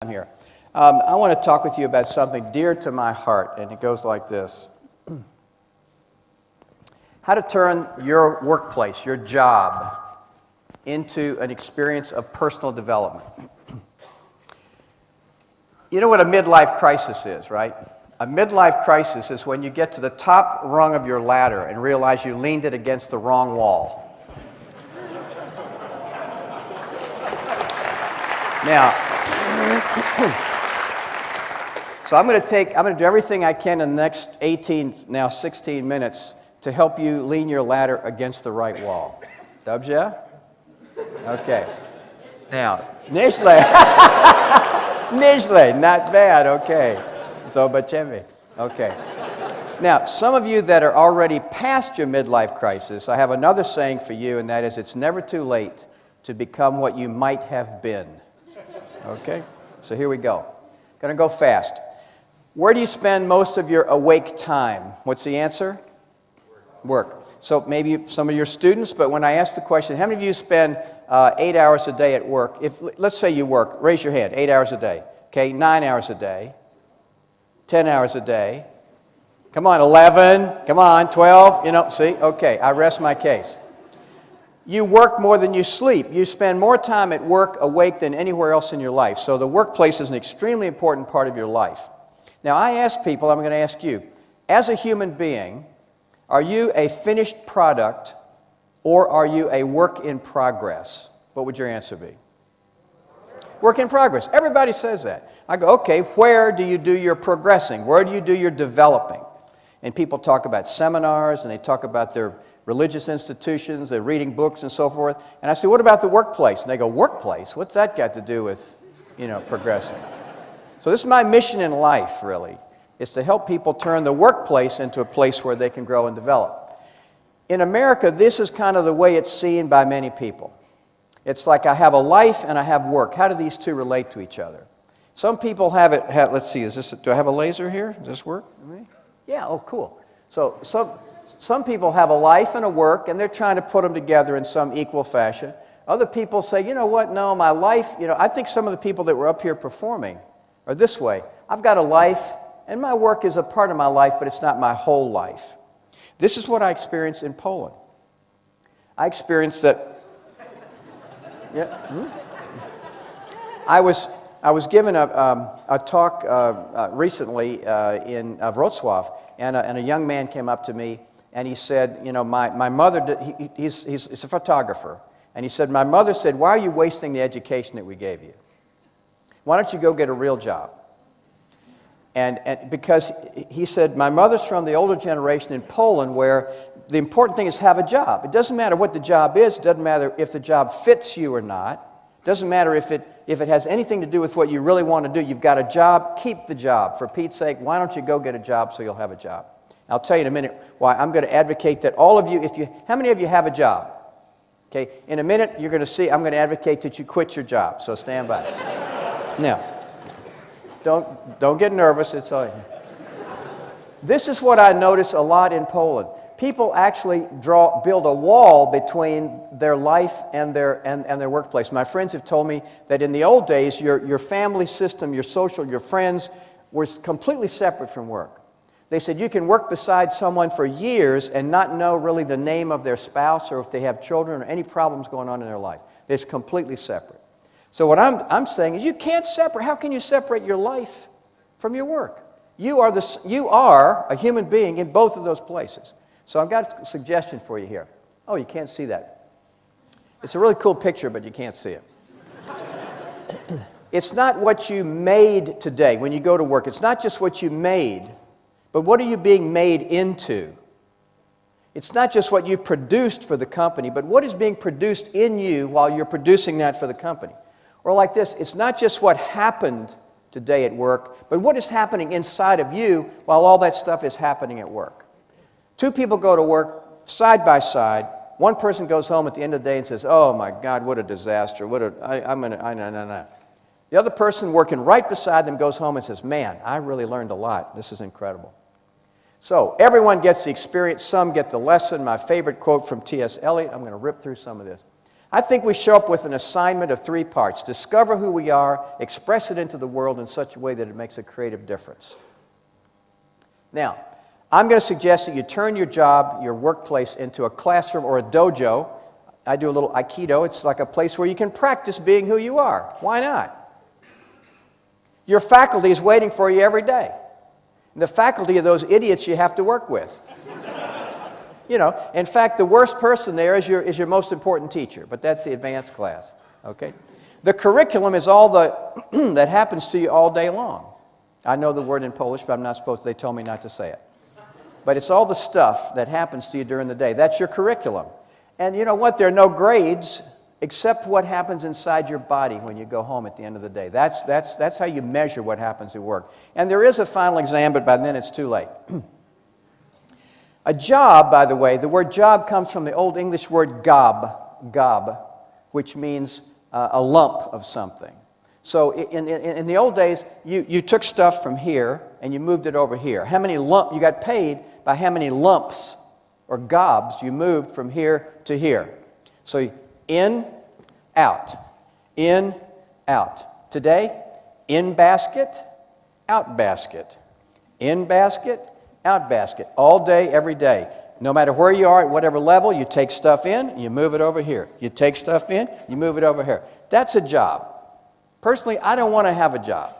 I'm here. I want to talk with you about something dear to my heart, and it goes like this. How to turn your workplace, your job, into an experience of personal development. You know what a midlife crisis is, right? A midlife crisis is when you get to the top rung of your ladder and realize you leaned it against the wrong wall. Now, so I'm going to do everything I can in the next 16 minutes to help you lean your ladder against the right wall. Dobrze? Okay. Now, nieźle. Nieźle, not bad, okay. Zobaczymy. Okay. Now, some of you that are already past your midlife crisis, I have another saying for you, and that is it's never too late to become what you might have been. Okay? So here we go. Going to go fast. Where do you spend most of your awake time? What's the answer? Work. So maybe some of your students, but when I ask the question, how many of you spend 8 hours a day at work? Let's say you work, raise your hand, 8 hours a day. Okay, 9 hours a day, 10 hours a day. Come on, 11, come on, 12, see? Okay, I rest my case. You work more than you sleep. You spend more time at work awake than anywhere else in your life. So the workplace is an extremely important part of your life. Now, I ask people, I'm going to ask you, as a human being, are you a finished product or are you a work in progress? What would your answer be? Work in progress. Everybody says that. I go, okay, where do you do your progressing? Where do you do your developing? And people talk about seminars and they talk about their religious institutions, they're reading books and so forth. And I say, what about the workplace? And they go, workplace? What's that got to do with, progressing? So this is my mission in life, really, is to help people turn the workplace into a place where they can grow and develop. In America, this is kind of the way it's seen by many people. It's like I have a life and I have work. How do these two relate to each other? Some people let's see, do I have a laser here? Does this work? Yeah, oh, cool. So some people have a life and a work, and they're trying to put them together in some equal fashion. Other people say, you know what, no, my life, I think some of the people that were up here performing are this way. I've got a life, and my work is a part of my life, but it's not my whole life. This is what I experienced in Poland. I experienced that, I was given a talk recently in Wrocław, and a young man came up to me, and he said, my mother, he's a photographer, and he said, my mother said, why are you wasting the education that we gave you? Why don't you go get a real job? And because he said, my mother's from the older generation in Poland where the important thing is have a job. It doesn't matter what the job is. It doesn't matter if the job fits you or not. It doesn't matter if it has anything to do with what you really want to do. You've got a job, keep the job. For Pete's sake, why don't you go get a job so you'll have a job? I'll tell you in a minute why I'm going to advocate that all of you, how many of you have a job? Okay, in a minute you're going to see I'm going to advocate that you quit your job, so stand by. Now, don't get nervous. It's all right. This is what I notice a lot in Poland. People actually build a wall between their life and their workplace. My friends have told me that in the old days, your family system, your social, your friends were completely separate from work. They said you can work beside someone for years and not know really the name of their spouse or if they have children or any problems going on in their life. It's completely separate. So what I'm saying is you can't separate. How can you separate your life from your work? You are a human being in both of those places. So I've got a suggestion for you here. Oh, you can't see that. It's a really cool picture, but you can't see it. It's not what you made today when you go to work. It's not just what you made, but what are you being made into? It's not just what you produced for the company, but what is being produced in you while you're producing that for the company. Or like this, it's not just what happened today at work, but what is happening inside of you while all that stuff is happening at work. Two people go to work side by side. One person goes home at the end of the day and says, oh my God, what a disaster. No. The other person working right beside them goes home and says, man, I really learned a lot. This is incredible. So everyone gets the experience. Some get the lesson. My favorite quote from T.S. Eliot, I'm going to rip through some of this. I think we show up with an assignment of 3 parts. Discover who we are, express it into the world in such a way that it makes a creative difference. Now, I'm going to suggest that you turn your job, your workplace, into a classroom or a dojo. I do a little Aikido. It's like a place where you can practice being who you are. Why not? Your faculty is waiting for you every day. And the faculty are those idiots you have to work with. You know, in fact, the worst person there is your most important teacher, but that's the advanced class, okay? The curriculum is all that happens to you all day long. I know the word in Polish, but I'm not supposed to. They told me not to say it. But it's all the stuff that happens to you during the day. That's your curriculum. And you know what? There are no grades except what happens inside your body when you go home at the end of the day. That's how you measure what happens at work. And there is a final exam, but by then it's too late. A job, by the way, the word job comes from the Old English word gob, which means a lump of something. So in the old days, you took stuff from here and you moved it over here. You got paid by how many lumps or gobs you moved from here to here. So in, out, in, out. Today, in basket, out basket. In basket, out basket. All day, every day. No matter where you are, at whatever level, you take stuff in, you move it over here. You take stuff in, you move it over here. That's a job. Personally, I don't want to have a job.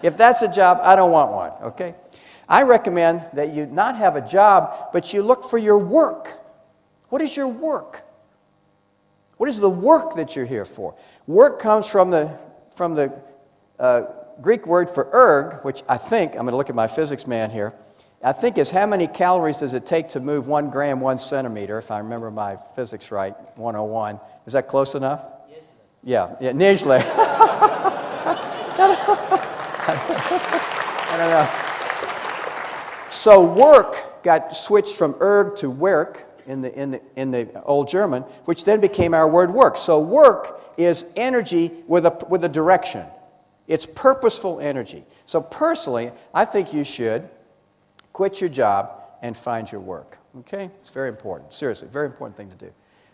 If that's a job, I don't want one, okay? I recommend that you not have a job, but you look for your work. What is your work? What is the work that you're here for? Work comes from the Greek word for erg, which I think, I'm going to look at my physics man here, I think is how many calories does it take to move 1 gram, 1 centimeter, if I remember my physics right, 101. Is that close enough? Yeah, nieźle. I don't know. So work got switched from erg to werk in the Old German, which then became our word work. So work is energy with a direction. It's purposeful energy. So personally, I think you should quit your job and find your work. Okay? It's very important. Seriously, very important thing to do.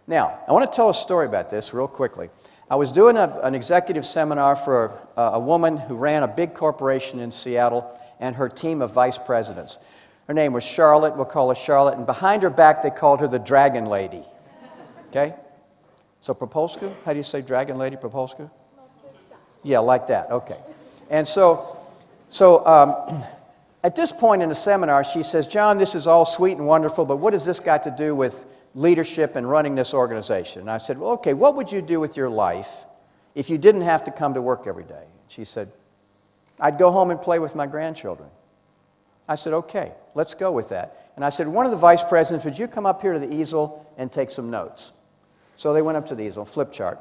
Now, I want to tell a story about this real quickly. I was doing an executive seminar for a woman who ran a big corporation in Seattle and her team of vice presidents. Her name was Charlotte. We'll call her Charlotte. And behind her back, they called her the Dragon Lady. Okay? So Propolsku? How do you say Dragon Lady, Propolsku? Yeah, like that. Okay. And so at this point in the seminar, she says, John, this is all sweet and wonderful, but what has this got to do with leadership and running this organization? And I said, well, okay, what would you do with your life if you didn't have to come to work every day? She said, I'd go home and play with my grandchildren. I said, okay, let's go with that. And I said, one of the vice presidents, would you come up here to the easel and take some notes? So they went up to the easel, flip chart.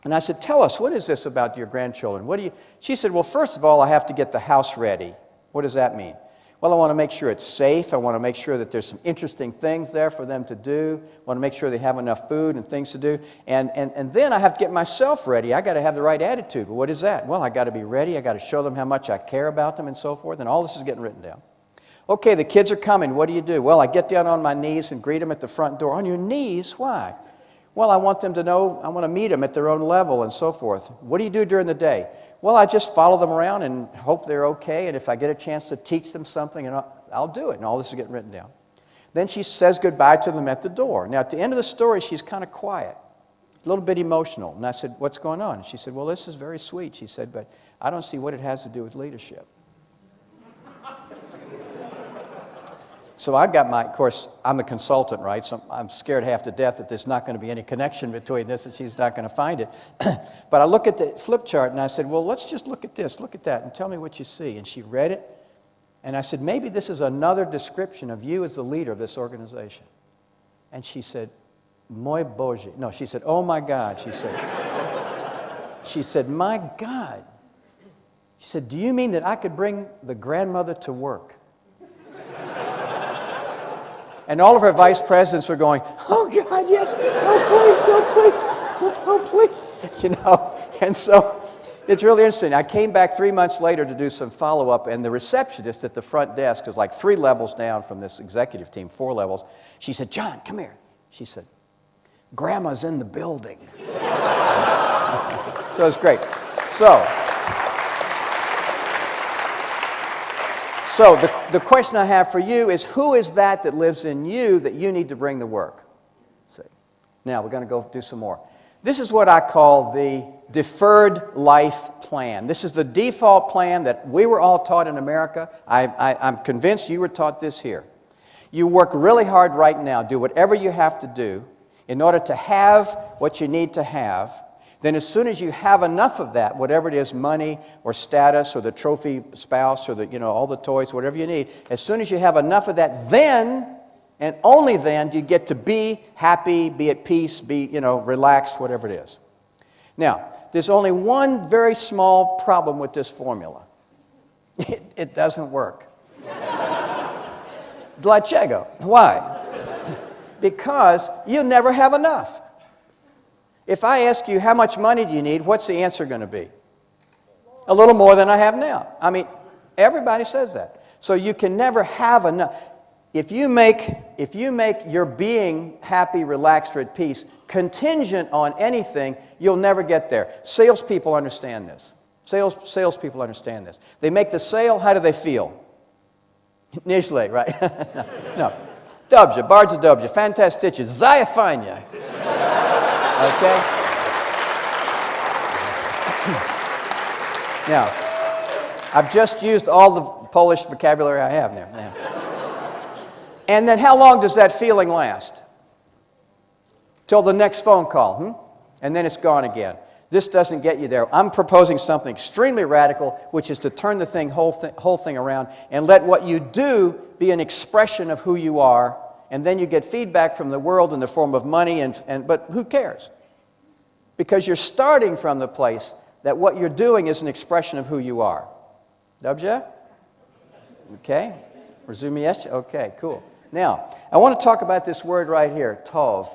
And I said, tell us, what is this about your grandchildren? She said, well, first of all, I have to get the house ready. What does that mean? Well, I want to make sure it's safe. I want to make sure that there's some interesting things there for them to do. I want to make sure they have enough food and things to do. And then I have to get myself ready. I got to have the right attitude. Well, what is that? Well, I got to be ready. I got to show them how much I care about them and so forth. And all this is getting written down. Okay, the kids are coming. What do? Well, I get down on my knees and greet them at the front door. On your knees? Why? Well, I want them to know, I want to meet them at their own level and so forth. What do you do during the day? Well, I just follow them around and hope they're okay, and if I get a chance to teach them something, I'll do it. And all this is getting written down. Then she says goodbye to them at the door. Now, at the end of the story, she's kind of quiet, a little bit emotional. And I said, what's going on? And she said, well, this is very sweet. She said, but I don't see what it has to do with leadership. So I've got of course, I'm the consultant, right? So I'm scared half to death that there's not going to be any connection between this and she's not going to find it. But I look at the flip chart and I said, well, let's just look at this, look at that, and tell me what you see. And she read it. And I said, maybe this is another description of you as the leader of this organization. And she said, Moi Bože. No, she said, oh my God, she said, my God. She said, do you mean that I could bring the grandmother to work? And all of her vice presidents were going, oh, God, yes, oh, please, you know. And so it's really interesting. I came back 3 months later to do some follow-up, and the receptionist at the front desk was like 3 levels down from this executive team, 4 levels. She said, John, come here. She said, Grandma's in the building. So it's great. So the question I have for you is, who is that lives in you that you need to bring to work? See. Now, we're going to go do some more. This is what I call the deferred life plan. This is the default plan that we were all taught in America. I'm convinced you were taught this here. You work really hard right now, do whatever you have to do in order to have what you need to have. Then as soon as you have enough of that, whatever it is, money or status or the trophy spouse or all the toys, whatever you need, as soon as you have enough of that, then and only then do you get to be happy, be at peace, be, relaxed, whatever it is. Now, there's only one very small problem with this formula. It doesn't work. Dlaczego? Why? Because you never have enough. If I ask you how much money do you need, what's the answer going to be? A little more than I have now. I mean, everybody says that. So you can never have enough. If you make your being happy, relaxed, or at peace contingent on anything, you'll never get there. Salespeople understand this. Salespeople understand this. They make the sale, how do they feel? Nieźle, right? No. Dobrze, bardzo dobrze, fantastycznie, zaya fajnie. Okay? Now, I've just used all the Polish vocabulary I have there. Now. And then how long does that feeling last? Till the next phone call, And then it's gone again. This doesn't get you there. I'm proposing something extremely radical, which is to turn the whole thing around and let what you do be an expression of who you are, and then you get feedback from the world in the form of money, but who cares? Because you're starting from the place that what you're doing is an expression of who you are. Dobrze? Okay. Rozumiesz? Okay, cool. Now, I want to talk about this word right here, tov.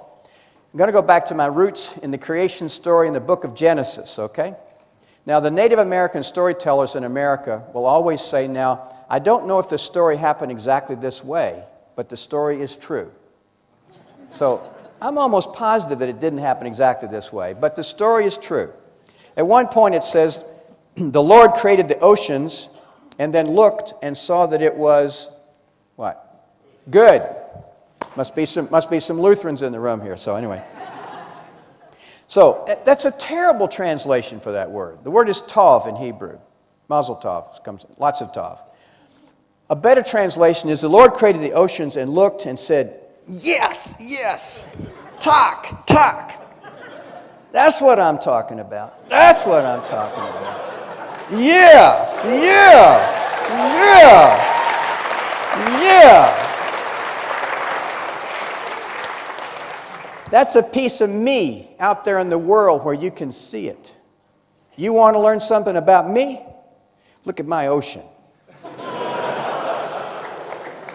I'm going to go back to my roots in the creation story in the book of Genesis, okay? Now, the Native American storytellers in America will always say, now, I don't know if the story happened exactly this way, but the story is true. So, I'm almost positive that it didn't happen exactly this way, but the story is true. At one point it says, the Lord created the oceans and then looked and saw that it was, what? Good. Must be some Lutherans in the room here, so anyway. So that's a terrible translation for that word. The word is tov in Hebrew. Mazel tov, comes lots of tov. A better translation is the Lord created the oceans and looked and said, yes, yes, talk. That's what I'm talking about. That's what I'm talking about. Yeah. That's a piece of me out there in the world where you can see it. You want to learn something about me? Look at my ocean.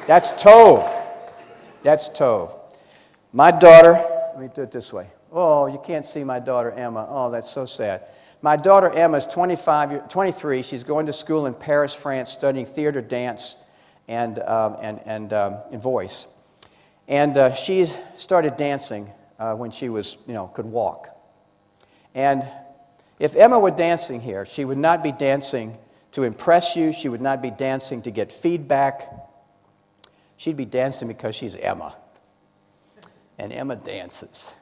That's tov. That's tov. My daughter, let me do it this way. Oh, you can't see my daughter Emma. Oh, that's so sad. My daughter Emma is 23. She's going to school in Paris, France, studying theater, dance, and voice. And she started dancing when she was, could walk. And if Emma were dancing here, she would not be dancing to impress you. She would not be dancing to get feedback. She'd be dancing because she's Emma. And Emma dances.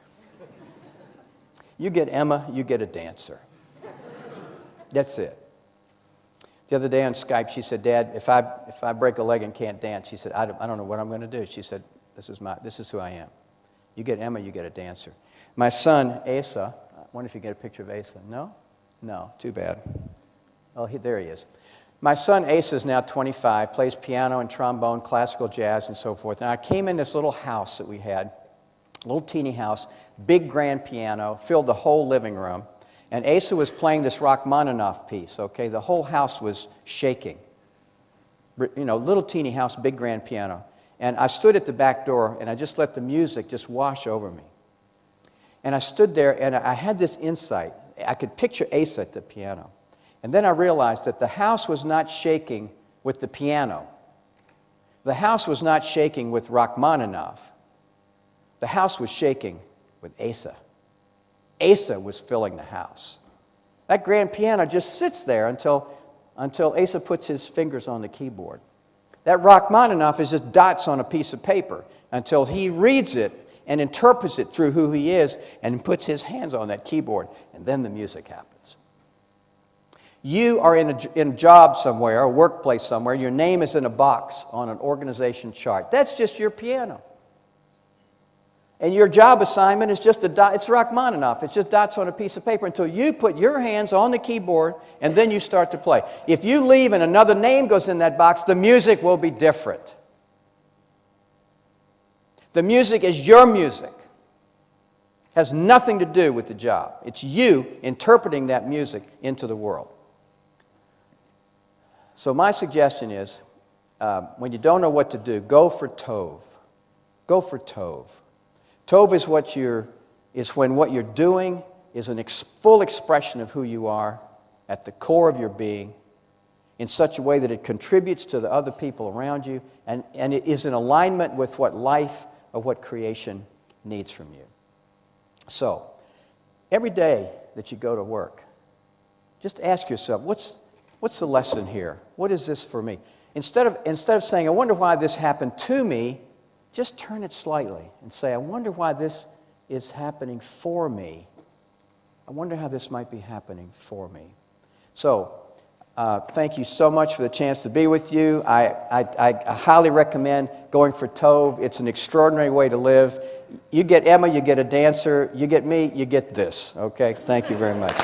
You get Emma, you get a dancer. That's it. The other day on Skype, she said, Dad, if I break a leg and can't dance, she said, I don't know what I'm going to do. She said, this is who I am. You get Emma, you get a dancer. My son, Asa, I wonder if you get a picture of Asa. No? No, too bad. Oh, there he is. My son Asa is now 25, plays piano and trombone, classical jazz, and so forth. And I came in this little house that we had, a little teeny house, big grand piano, filled the whole living room. And Asa was playing this Rachmaninoff piece, okay? The whole house was shaking. Little teeny house, big grand piano. And I stood at the back door, and I just let the music just wash over me. And I stood there, and I had this insight. I could picture Asa at the piano. And then I realized that the house was not shaking with the piano. The house was not shaking with Rachmaninoff. The house was shaking with Asa. Asa was filling the house. That grand piano just sits there until Asa puts his fingers on the keyboard. That Rachmaninoff is just dots on a piece of paper until he reads it and interprets it through who he is and puts his hands on that keyboard, and then the music happens. You are in a job somewhere, a workplace somewhere, your name is in a box on an organization chart. That's just your piano. And your job assignment is just it's Rachmaninoff. It's just dots on a piece of paper until you put your hands on the keyboard and then you start to play. If you leave and another name goes in that box, the music will be different. The music is your music. It has nothing to do with the job. It's you interpreting that music into the world. So my suggestion is, when you don't know what to do, go for Tov. Go for Tov. Tov is when what you're doing is a full expression of who you are at the core of your being in such a way that it contributes to the other people around you and it is in alignment with what life or what creation needs from you. So, every day that you go to work, just ask yourself, what's the lesson here? What is this for me? Instead of saying, I wonder why this happened to me, just turn it slightly and say, I wonder why this is happening for me. I wonder how this might be happening for me. So, thank you so much for the chance to be with you. I highly recommend going for Tov. It's an extraordinary way to live. You get Emma, you get a dancer. You get me, you get this. Okay? Thank you very much.